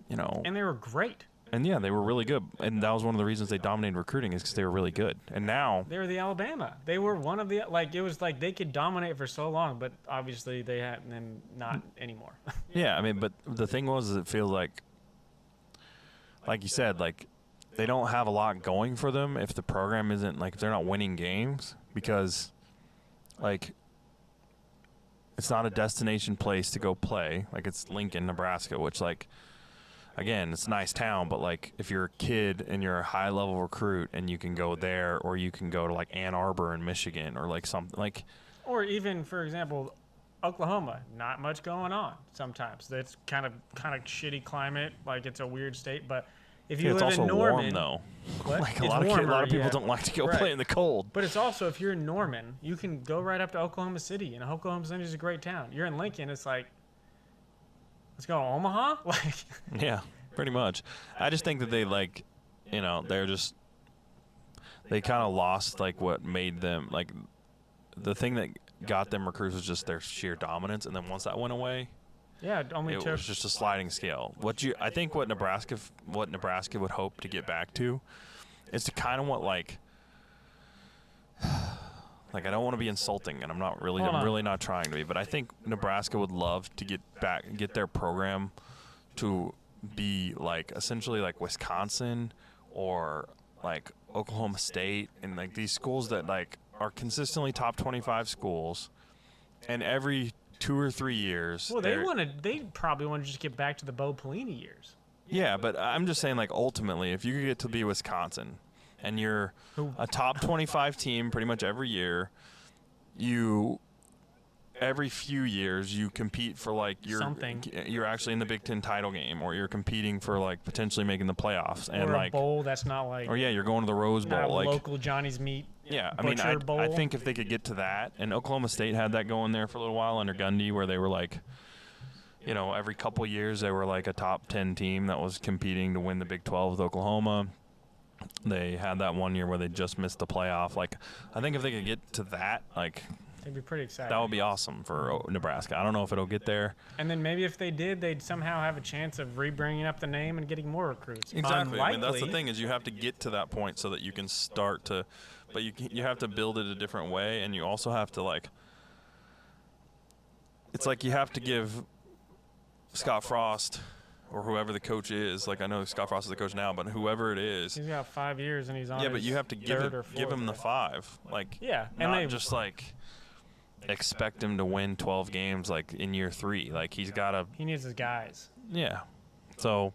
you know. And they were great. And yeah, they were really good. And that was one of the reasons they dominated recruiting is because they were really good. And now they were the Alabama. They were one of the, like, it was like they could dominate for so long, but obviously they had them not anymore. Yeah, I mean, but the thing was, it feels like you said, like they don't have a lot going for them if the program isn't like, if they're not winning games, because like it's not a destination place to go play. Like it's Lincoln, Nebraska, which like, again, it's a nice town, but like if you're a kid and you're a high level recruit and you can go there, or you can go to like Ann Arbor in Michigan, or like something like, or even, for example, Oklahoma, not much going on sometimes. That's kind of shitty climate, like it's a weird state, but if you it's live also in Norman, warm though. What? Like a It's lot warmer, of people yeah. don't like to go Right. play in the cold. But it's also, if you're in Norman, you can go right up to Oklahoma City, and Oklahoma City is a great town. You're in Lincoln, it's like, let's go to Omaha? Like, Yeah, pretty much. I just think that they like, you know, they kind of lost like what made them like, the thing that got them recruits was just their sheer dominance, and then once that went away, yeah, it only it took. was just a sliding scale. I think what Nebraska would hope to get back to is to kind of what like I don't want to be insulting, and I'm really not trying to be, but I think Nebraska would love to get their program to be like essentially like Wisconsin or like Oklahoma State, and like these schools that like are consistently top 25 schools, and every 2 or 3 years. Well, they probably want to just get back to the Bo Pelini years. Yeah, but I'm just saying, like, ultimately, if you could get to be Wisconsin and you're a top 25 team pretty much every year, every few years you compete for like you're actually in the Big Ten title game, or you're competing for like potentially making the playoffs, and or a like bowl that's not like, or yeah, you're going to the Rose Bowl, not like local Johnny's Meat. Yeah, I mean, I think if they could get to that, and Oklahoma State had that going there for a little while under Gundy, where they were like, you know, every couple years they were like a top 10 team that was competing to win the Big 12 with Oklahoma. They had that one year where they just missed the playoff. Like, I think if they could get to that, like, It'd be pretty exciting. that would be awesome for Nebraska. I don't know if it'll get there. And then maybe if they did, they'd somehow have a chance of re-bringing up the name and getting more recruits. Exactly. Unlikely. I mean, that's the thing, is you have to get to that point so that you can start to, but you have to build it a different way, and you also have to like, it's like you have to give Scott Frost or whoever the coach is, like I know Scott Frost is the coach now, but whoever it is. He's got 5 years and he's on. Yeah, but you have to give him the fourth. 5. Like, Yeah, and not just like expect him to win 12 games like in year 3. Like he needs his guys. Yeah. So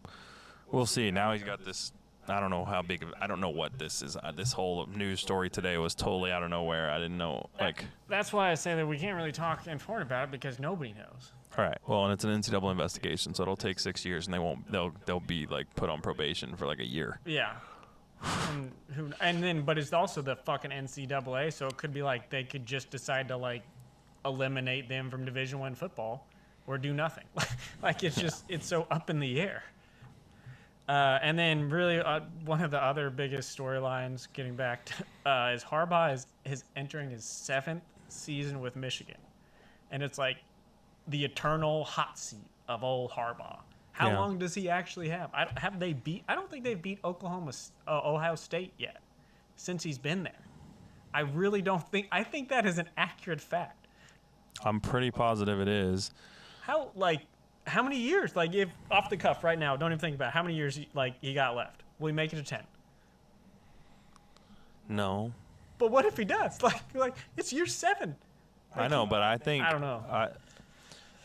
we'll see. Now he's got this. I don't know how big I don't know what this is. This whole news story today was totally out of nowhere. I didn't know. Like, that's why I say that we can't really talk informed about it, because nobody knows. all right. Well, and it's an NCAA investigation, so it'll take 6 years, and they'll be like put on probation for like a year. Yeah. But it's also the fucking NCAA, so it could be like they could just decide to like eliminate them from Division I football or do nothing. Like it's just it's so up in the air. And then really one of the other biggest storylines, getting back to, is Harbaugh is entering his 7th season with Michigan, and it's like the eternal hot seat of old Harbaugh. How long does he actually have? I don't think they've beat Ohio State yet since he's been there. I really don't think. I think that is an accurate fact. I'm pretty positive it is. How many years? Like, if off the cuff right now, don't even think about it, how many years he got left. Will he make it to 10? No. But what if he does? Like it's year 7. I know, but I think I don't know.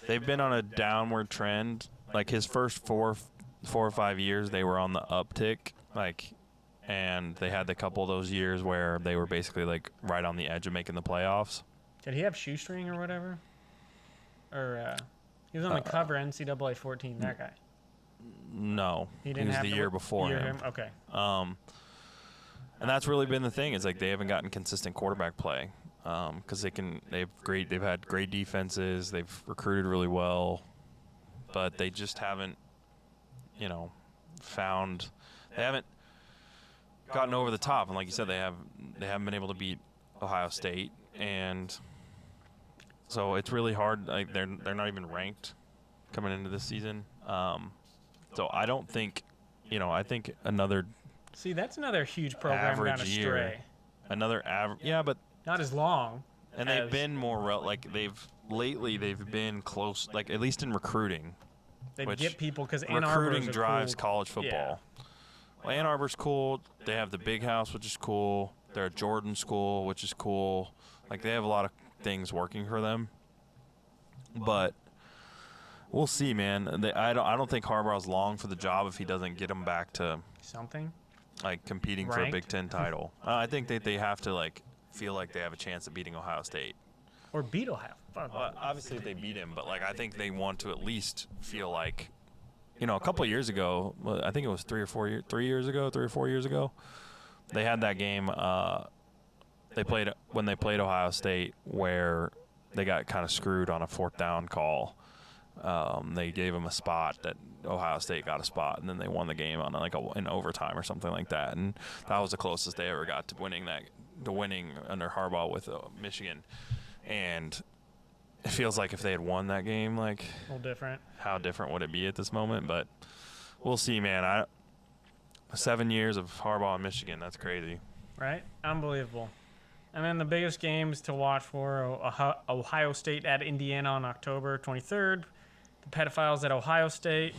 they've been on a downward trend. Like his first 4 or 5 years, they were on the uptick. And they had a couple of those years where they were basically like right on the edge of making the playoffs. Did he have shoestring or whatever? Or he was on the cover NCAA 14. That guy. No, He didn't was have the to year before him. Okay. And that's really been the thing. It's like they haven't gotten consistent quarterback play because they've had great defenses. They've recruited really well, but they just haven't, they haven't gotten over the top. And like you said, they haven't been able to beat Ohio State, and so it's really hard. Like they're not even ranked coming into this season. So I don't think, I think another. See, that's another huge program average down astray. year. Another average, yeah, but not as long. and they've been more they've been close, like at least in recruiting. They which get people because Ann Arbor recruiting is a drives cool, college football. Well, Ann Arbor's cool. They have the Big House, which is cool. They're a Jordan school, which is cool. Like they have a lot of things working for them. But we'll see, man. I don't think Harbaugh's long for the job if he doesn't get them back to something like competing for a Big Ten title. I think that they have to like feel like they have a chance of beating Ohio State. Or beat Ohio. Obviously, they beat him, but like I think they want to at least feel like, a couple of years ago, I think it was 3 or 4 years ago, they had that game. They played Ohio State where they got kind of screwed on a 4th down call. They gave them a spot that Ohio State got a spot, and then they won the game on in overtime or something like that. And that was the closest they ever got to winning under Harbaugh with Michigan. And it feels like if they had won that game, like a little different. How different would it be at this moment? But we'll see, man. 7 years of Harbaugh in Michigan, that's crazy. Right? Unbelievable. And then the biggest games to watch for Ohio State at Indiana on October 23rd. The Pedophiles at Ohio State,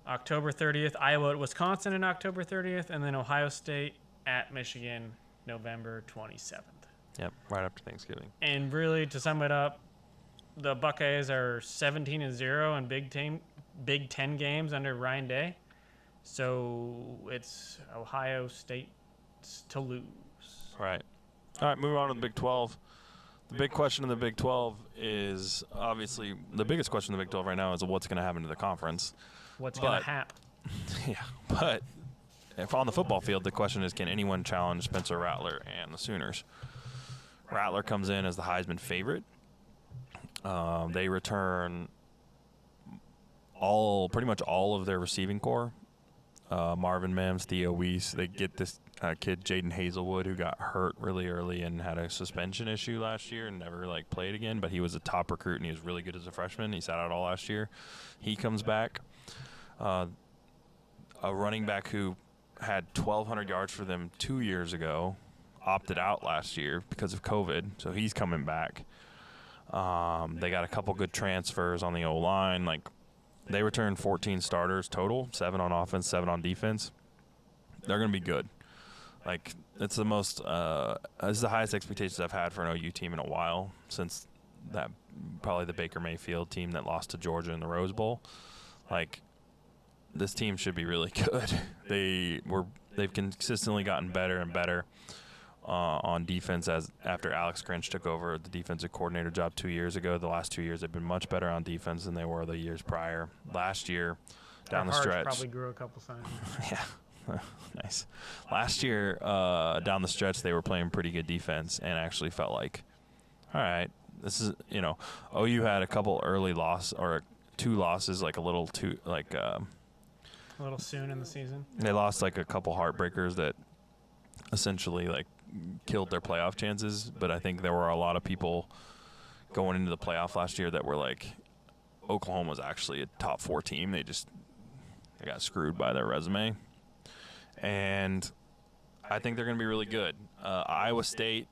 October 30th. Iowa at Wisconsin on October 30th. And then Ohio State at Michigan, November 27th. Yep, right after Thanksgiving. And really, to sum it up, the Buckeyes are 17-0 in Big Ten games under Ryan Day. So it's Ohio State to lose. Right. All right, moving on to the Big 12. The big question in the Big 12 is obviously the biggest question in the Big 12 right now is what's going to happen to the conference. What's going to happen? Yeah, but if on the football field, the question is, can anyone challenge Spencer Rattler and the Sooners? Rattler comes in as the Heisman favorite. They return pretty much all of their receiving core. Marvin Mims, Theo Weiss. They get this kid, Jaden Hazelwood, who got hurt really early and had a suspension issue last year and never played again. But he was a top recruit and he was really good as a freshman. He sat out all last year. He comes back. A running back who had 1,200 yards for them 2 years ago, opted out last year because of COVID, so he's coming back. They got a couple good transfers on the O-line. They returned 14 starters total, 7 on offense, 7 on defense. They're going to be good. It's the most it's the highest expectations I've had for an OU team in a while, since that probably the Baker Mayfield team that lost to Georgia in the Rose Bowl. This team should be really good. They've consistently gotten better and better on defense after Alex Grinch took over the defensive coordinator job 2 years ago. The last 2 years they've been much better on defense than they were the years prior. Last year, down the stretch, probably grew a couple signs. Yeah, nice. Last year, down the stretch, they were playing pretty good defense and actually felt like, all right, this is OU had a couple early loss or 2 losses, a little too a little soon in the season. They lost a couple heartbreakers that essentially killed their playoff chances. But I think there were a lot of people going into the playoff last year that were Oklahoma was actually a top 4 team. They got screwed by their resume. And I think they're going to be really good. Iowa State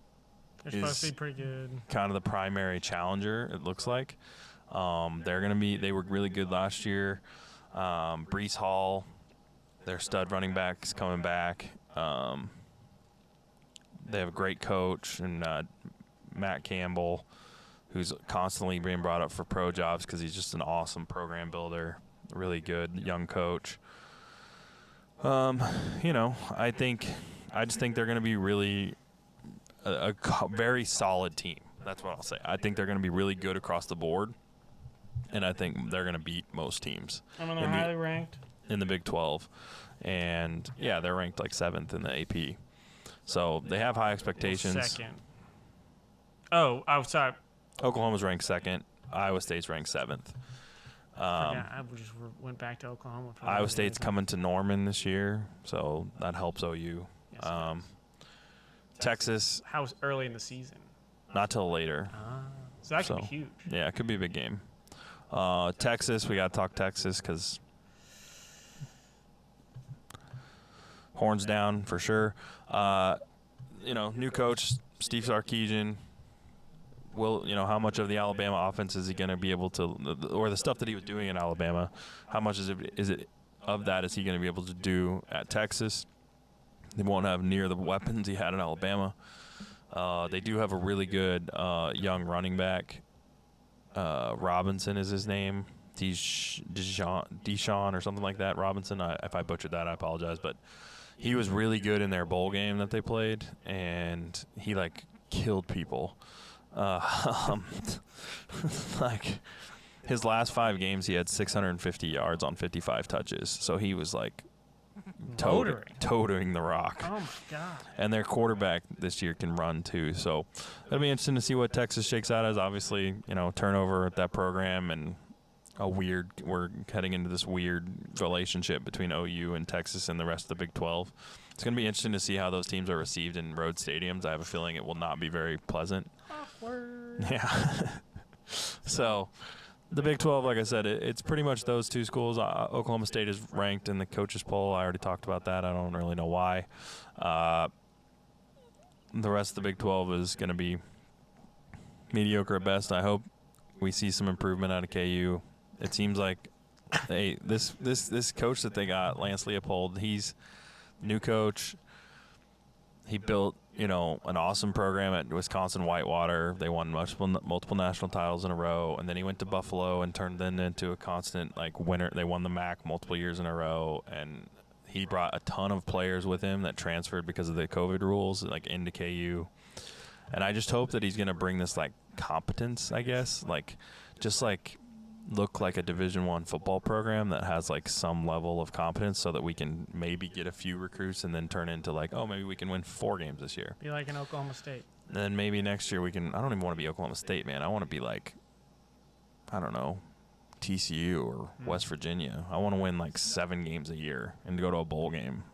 They're supposed to be pretty good. Kind of the primary challenger, it looks like. They were really good last year. Breece Hall, their stud running back, is coming back. They have a great coach and Matt Campbell, who's constantly being brought up for pro jobs because he's just an awesome program builder, really good young coach. You know, I just think they're going to be really a very solid team. That's what I'll say. I think they're going to be really good across the board, and I think they're going to beat most teams. I mean, they're highly ranked in the Big 12, and yeah, they're ranked like 7th in the AP. So they have high expectations. Second. Oh, sorry. Oklahoma's ranked 2nd. Iowa State's ranked 7th. I just went back to Oklahoma. For Iowa State's coming to Norman this year, so that helps OU. Yes, Texas. How early in the season? Not till later. So that could be huge. Yeah, it could be a big game. Texas, we got to talk Texas because horns down for sure. You know, new coach, Steve Sarkisian. How much of the Alabama offense is he going to be able to, or the stuff that he was doing in Alabama, how much is it of that is he going to be able to do at Texas? They won't have near the weapons he had in Alabama. They do have a really good young running back. Robinson is his name. Deshaun or something like that. Robinson. If I butchered that, I apologize. But he was really good in their bowl game that they played, and he like killed people. Like his last 5 games, he had 650 yards on 55 touches. So he was like toting the rock. Oh my God! And their quarterback this year can run too. So it'll be interesting to see what Texas shakes out as. Obviously, turnover at that program and we're heading into this weird relationship between OU and Texas and the rest of the Big 12. It's going to be interesting to see how those teams are received in road stadiums. I have a feeling it will not be very pleasant. Awkward. Yeah. So the Big 12, like I said, it's pretty much those 2 schools. Oklahoma State is ranked in the coaches poll. I already talked about that. I don't really know why. The rest of the Big 12 is going to be mediocre at best. I hope we see some improvement out of KU. It seems like this coach that they got, Lance Leopold, he's new coach. He built, an awesome program at Wisconsin Whitewater. They won multiple national titles in a row, and then he went to Buffalo and turned them into a constant winner. They won the MAC multiple years in a row, and he brought a ton of players with him that transferred because of the COVID rules, into KU. And I just hope that he's going to bring this competence, I guess, look like a Division I football program that has some level of competence, so that we can maybe get a few recruits and then turn into maybe we can win 4 games this year. Be like in Oklahoma State. And then maybe next year we can. I don't even want to be Oklahoma State, man. I want to be I don't know, TCU or West Virginia. I want to win 7 games a year and to go to a bowl game.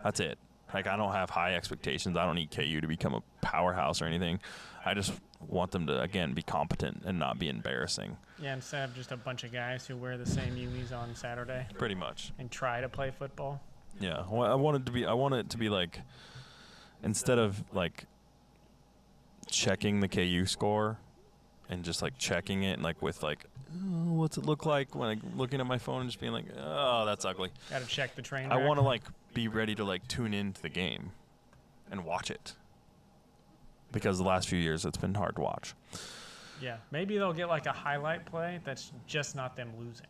That's it. I don't have high expectations. I don't need KU to become a powerhouse or anything. I just want them to, again, be competent and not be embarrassing. Yeah, instead of just a bunch of guys who wear the same unis on Saturday. Pretty much. And try to play football. Yeah. Well, I want it to be instead of checking the KU score and just checking it with what's it look like when I'm looking at my phone and just being oh, that's ugly. Got to check the train I wreck. want to be ready to tune into the game and watch it, because the last few years it's been hard to watch. Yeah, maybe they'll get a highlight play that's just not them losing.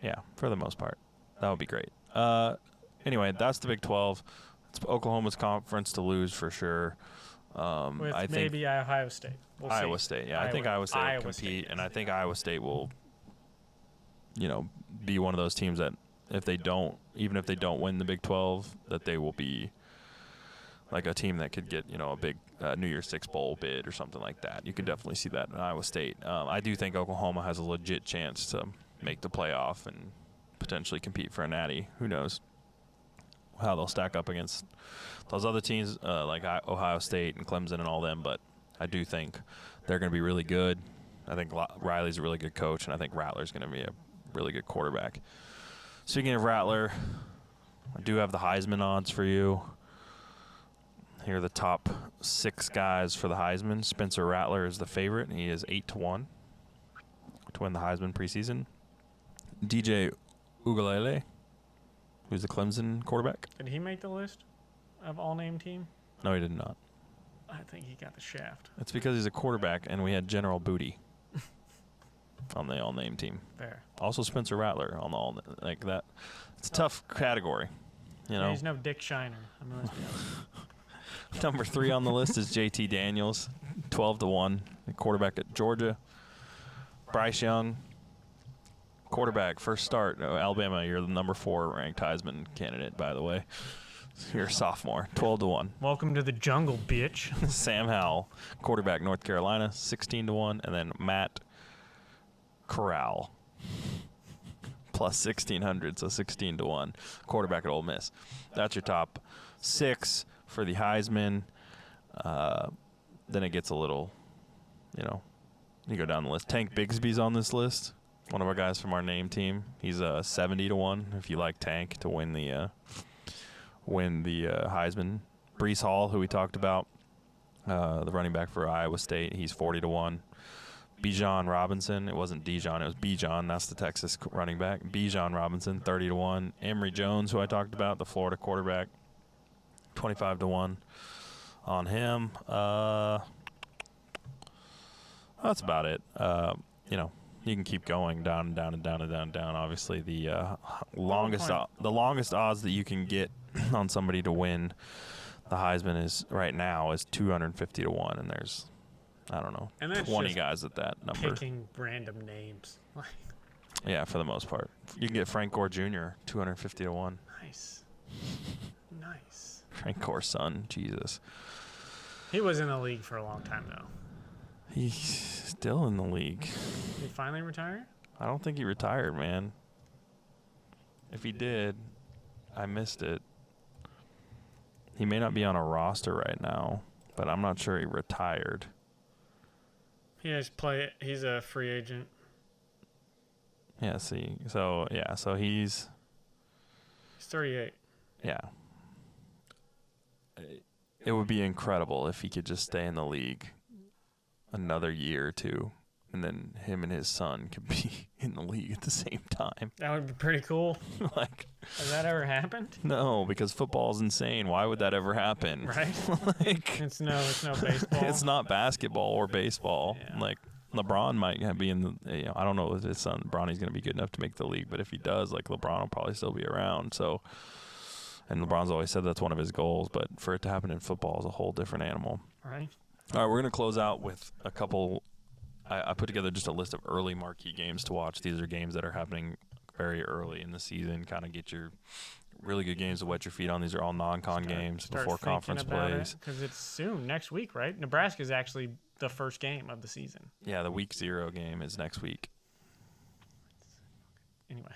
Yeah, for the most part. That would be great. Anyway, that's the Big 12. It's Oklahoma's conference to lose for sure. I think maybe Ohio State. We'll Iowa see. State. Yeah, I think Iowa State will compete, and I think Iowa State will, be one of those teams that even if they don't win the Big 12, that they will be a team that could get, a big New Year's Six bowl bid or something like that. You could definitely see that in Iowa State. I do think Oklahoma has a legit chance to make the playoff and potentially compete for a natty. Who knows how they'll stack up against those other teams like Ohio State and Clemson and all them, but I do think they're going to be really good. I think Riley's a really good coach, and I think Rattler's going to be a really good quarterback. Speaking of Rattler, I do have the Heisman odds for you. Here are the top 6 guys for the Heisman. Spencer Rattler is the favorite. He is 8-1 to win the Heisman preseason. DJ Ugalele, who's the Clemson quarterback. Did he make the list of all-name team? No, he did not. I think he got the shaft. It's because he's a quarterback, and we had General Booty on the all-name team. Fair. Also Spencer Rattler on the all like that. It's a tough category, you Yeah, know. he's no Dick Shiner. I mean, let's be honest. Number 3 on the list is JT Daniels, 12-1, quarterback at Georgia. Bryce Young, quarterback, first start. Alabama, you're the number 4 ranked Heisman candidate, by the way. You're a sophomore, 12-1. Welcome to the jungle, bitch. Sam Howell, quarterback, North Carolina, 16-1, and then Matt Corral, plus 1,600, so 16-1, quarterback at Ole Miss. That's your top 6 for the Heisman. Then it gets a little, you know, you go down the list. Tank Bigsby's on this list, one of our guys from our name team. He's 70-1 if you like Tank to win the Heisman. Brees Hall, who we talked about, the running back for Iowa State, he's 40-1. Bijan Robinson, it wasn't Dijon, it was Bijan. That's the Texas running back. Bijan Robinson, 30-1. Emory Jones, who I talked about, the Florida quarterback, 25-1 on him. That's about it. You know, you can keep going down and down and down and down and down. Obviously, the longest odds that you can get on somebody to win the Heisman is right now is 250-1, and there's, I don't know, And that's 20 just guys at that number. Picking random names. Yeah, for the most part. You can get Frank Gore Jr. 250-1. Nice. Nice. Frank Gore's son, Jesus. He was in the league for a long time, though. He's still in the league. Did he finally retire? I don't think he retired, man. If he did, I missed it. He may not be on a roster right now, but I'm not sure he retired. He's a free agent. Yeah, see. So he's He's 38. yeah. It would be incredible if he could just stay in the league another year or two, and then him and his son could be in the league at the same time. That would be pretty cool. Like, Has that ever happened? no, because football's insane. Why would that ever happen? Right? Like, It's no baseball. it's not basketball or baseball. Yeah. Like, LeBron might be in the, you know, I don't know if his son Bronny's going to be good enough to make the league, but if he does, like, LeBron will probably still be around. So, and LeBron's always said that's one of his goals, but for it to happen in football is a whole different animal. Right? All right, we're going to close out with a couple. I put together just a list of early marquee games to watch. These are games that are happening very early in the season. Kind of get your really good games to wet your feet on. These are all non-con games before conference plays. Because it's soon, next week, right? Nebraska's actually the first game of the season. Yeah, the week 0 game is next week. Anyway,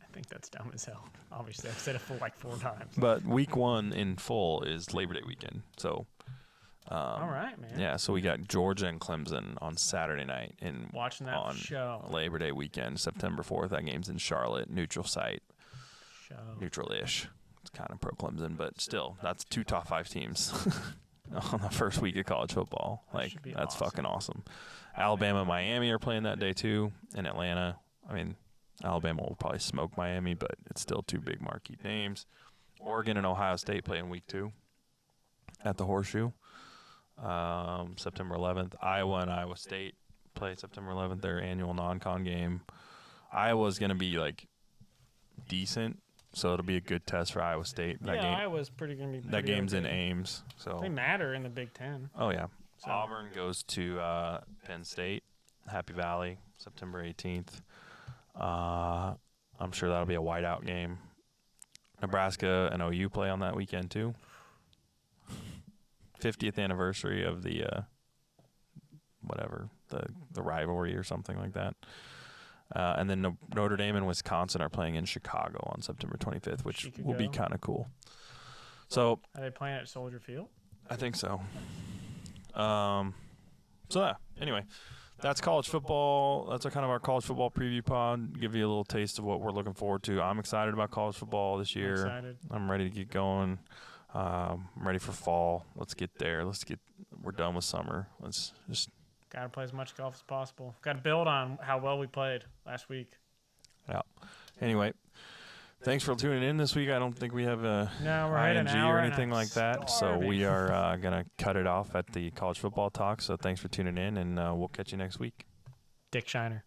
I think that's dumb as hell. Obviously, I've said it for like 4 times. But week 1 in full is Labor Day weekend. So, All right, man. yeah, so we got Georgia and Clemson on Saturday night and Watching that on show. Labor Day weekend, September 4th. That game's in Charlotte, neutral site, neutral-ish. It's kind of pro Clemson, but still, that's 2 top 5 teams on the first week of college football. Like, should be that's awesome. fucking awesome. Alabama and Miami are playing that day too in Atlanta. I mean, Alabama will probably smoke Miami, but it's still 2 big marquee names. Oregon and Ohio State play in week 2 at the Horseshoe. September 11th. Iowa and Iowa State play September 11th, their annual non-con game. Iowa's going to be, like, decent, so it'll be a good test for Iowa State. Iowa's going to be That pretty game's in okay. Ames. So They matter in the Big Ten. oh, yeah. So- Auburn goes to Penn State, Happy Valley, September 18th. I'm sure that'll be a whiteout game. Nebraska and OU play on that weekend, too. 50th anniversary of the the rivalry or something like that. And then Notre Dame and Wisconsin are playing in Chicago on September 25th, which will be kind of cool. So Are they playing at Soldier Field? I think so. Anyway, that's college football. That's kind of our college football preview pod. Give you a little taste of what we're looking forward to. I'm excited about college football this year. Excited. I'm ready to get going. I'm ready for fall. Let's get there. We're done with summer. Let's just. Got to play as much golf as possible. Got to build on how well we played last week. Yeah. Anyway, Thanks for tuning in this week. I don't think we have a No, we're at an ING hour or and anything I'm like that. So starving. we are going to cut it off at the college football talk. So thanks for tuning in, and we'll catch you next week. Dick Shiner.